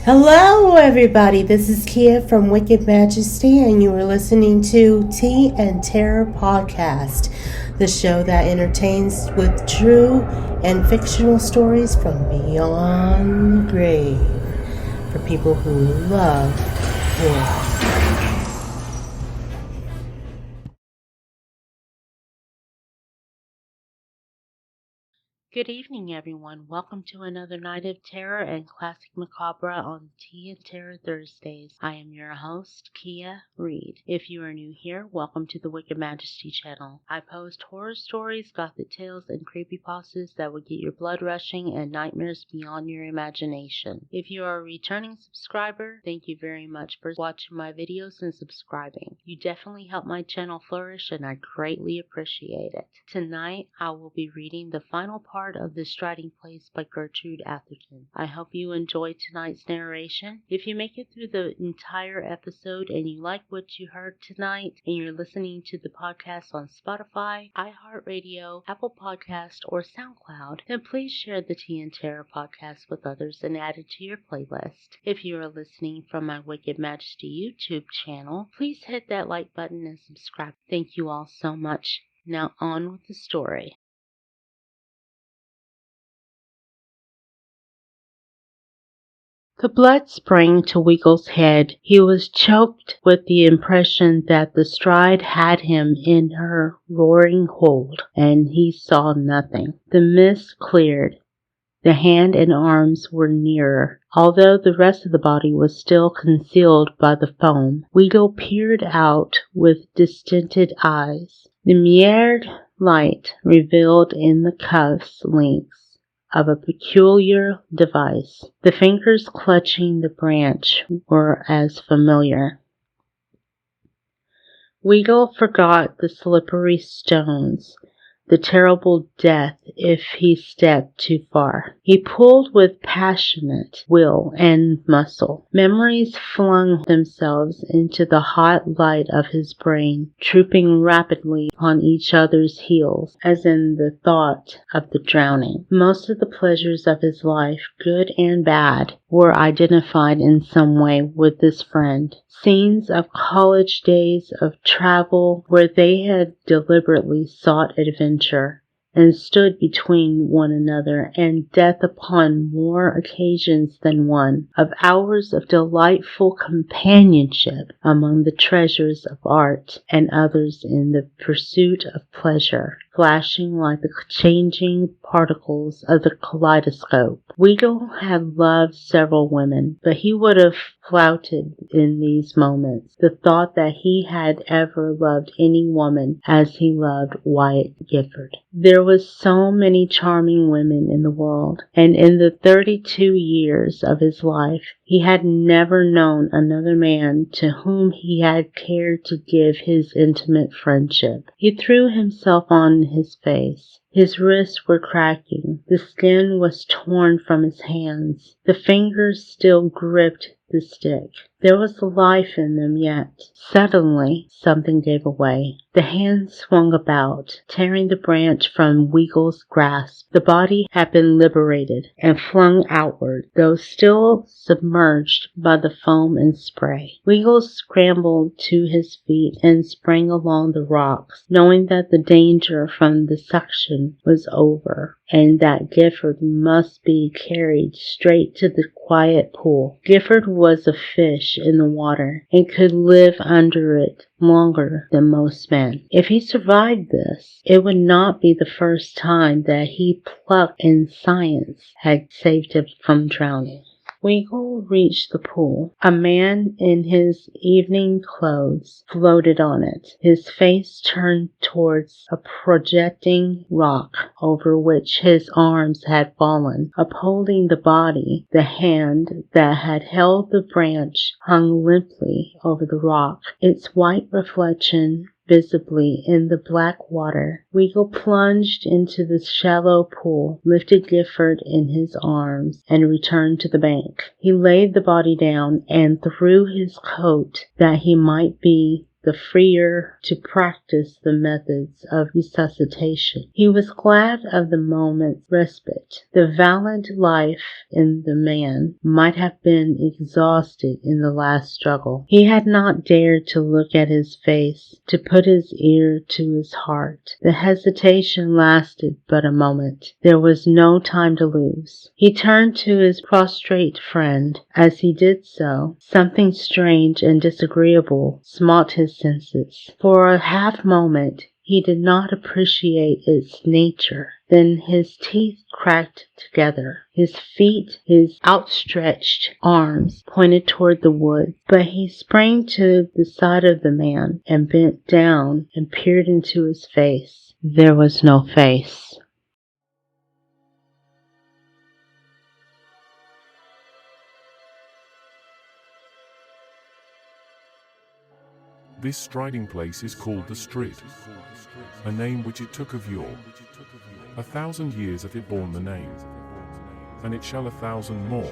Hello everybody, this is Keya from Wicked Majesty and you are listening to Tea and Terror Podcast, the show that entertains with true and fictional stories from beyond the grave for people who love horror. Good evening, everyone. Welcome to another night of terror and classic macabre on Tea and Terror Thursdays. I am your host, Keya Reed. If you are new here, welcome to the Wicked Majesty channel. I post horror stories, gothic tales, and creepypastas that will get your blood rushing and nightmares beyond your imagination. If you are a returning subscriber, thank you very much for watching my videos and subscribing. You definitely help my channel flourish and I greatly appreciate it. Tonight, I will be reading the final part of The Striding Place by Gertrude Atherton. I hope you enjoyed tonight's narration. If you make it through the entire episode and you like what you heard tonight and you're listening to the podcast on Spotify, iHeartRadio, Apple Podcast, or SoundCloud, then please share the Tea and Terror podcast with others and add it to your playlist. If you are listening from my Wicked Majesty YouTube channel, please hit that like button and subscribe. Thank you all so much. Now on with the story. The blood sprang to Wiggle's head. He was choked with the impression that the stride had him in her roaring hold, and he saw nothing. The mist cleared. The hand and arms were nearer, although the rest of the body was still concealed by the foam. Wiggle peered out with distended eyes. The mirrored light revealed in the cuffs links of a peculiar device. The fingers clutching the branch were as familiar. Wiggle forgot the slippery stones, the terrible death if he stepped too far. He pulled with passionate will and muscle. Memories flung themselves into the hot light of his brain, trooping rapidly on each other's heels, as in the thought of the drowning. Most of the pleasures of his life, good and bad, were identified in some way with this friend. Scenes of college days, of travel where they had deliberately sought adventure and stood between one another, and death upon more occasions than one, of hours of delightful companionship among the treasures of art and others in the pursuit of pleasure, flashing like the changing particles of the kaleidoscope. Wiggle had loved several women, but he would have flouted in these moments the thought that he had ever loved any woman as he loved Wyatt Gifford. There was so many charming women in the world, and in the 32 years of his life, he had never known another man to whom he had cared to give his intimate friendship. He threw himself on his face. His wrists were cracking. The skin was torn from his hands. The fingers still gripped the stick. There was life in them yet. Suddenly, something gave away. The hand swung about, tearing the branch from Wiggle's grasp. The body had been liberated and flung outward, though still submerged by the foam and spray. Wiggle scrambled to his feet and sprang along the rocks, knowing that the danger from the suction was over, and that Gifford must be carried straight to the quiet pool. Gifford was a fish in the water and could live under it longer than most men. If he survived this, it would not be the first time that he plucked and science had saved him from drowning. Wiggle reached the pool. A man in his evening clothes floated on it, his face turned towards a projecting rock over which his arms had fallen. Upholding the body, the hand that had held the branch hung limply over the rock, its white reflection visibly in the black water. Wiggle plunged into the shallow pool, lifted Gifford in his arms, and returned to the bank. He laid the body down and threw his coat that he might be the freer to practice the methods of resuscitation. He was glad of the moment's respite. The valiant life in the man might have been exhausted in the last struggle. He had not dared to look at his face, to put his ear to his heart. The hesitation lasted but a moment. There was no time to lose. He turned to his prostrate friend. As he did so, something strange and disagreeable smote his senses. For a half moment, he did not appreciate its nature. Then his teeth cracked together. His feet, his outstretched arms, pointed toward the woods. But he sprang to the side of the man and bent down and peered into his face. There was no face. This striding place is called the Strid, a name which it took of yore. 1,000 years hath it borne the name, and it shall 1,000 more.